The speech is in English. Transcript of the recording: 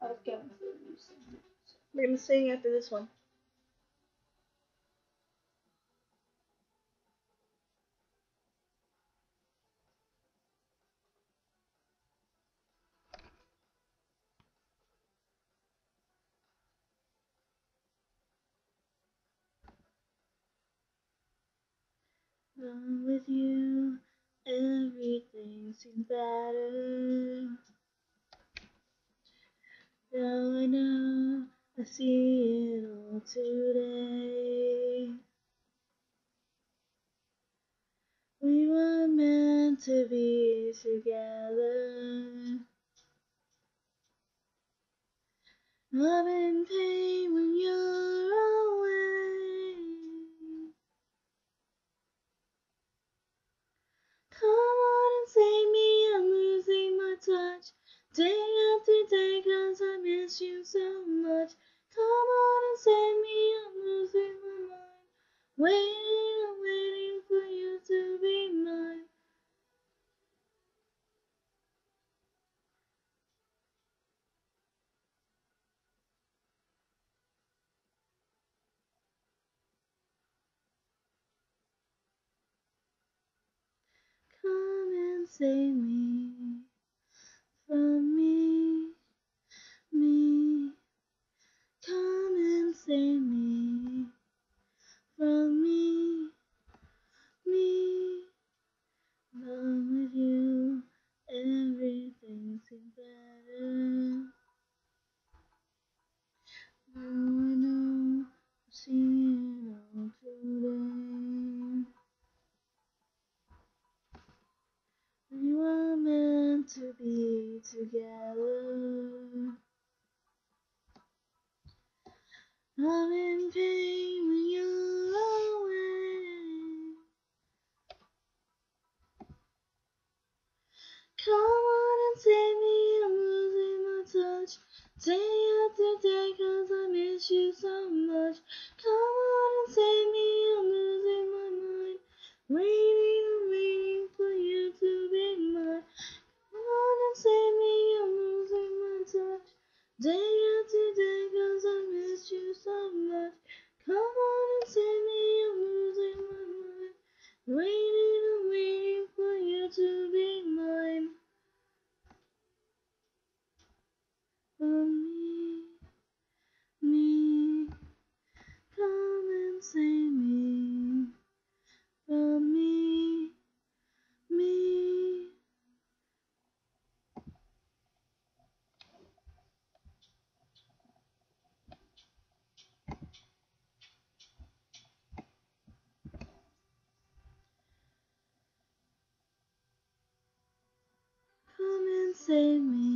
Okay. We're gonna sing after this one. With you, everything seems better. Now I know I see it all today. We were meant to be together. I'm in pain when you're away. Come on and save me, I'm losing my touch. Day after day, 'cause I miss you so much. Come on and save me, I'm losing my mind. Waiting and waiting for you to be mine. Come and save me from me. Come and save me from me. Along with you, everything seems better. Now I know I've seen it all today. We were meant to be together. I'm in pain when you're away. Come on and save me, I'm losing my touch. Day after day, 'cause I miss you so much. Come on and save me, I'm losing my mind. Waiting and waiting for you to be mine. Come on and save me, I'm losing my touch. Day after day, 'cause I miss you so much. Come on and save me, I'm losing my mind. Waiting and waiting for you to be mine. For me, come and save me. For me. Come and save me.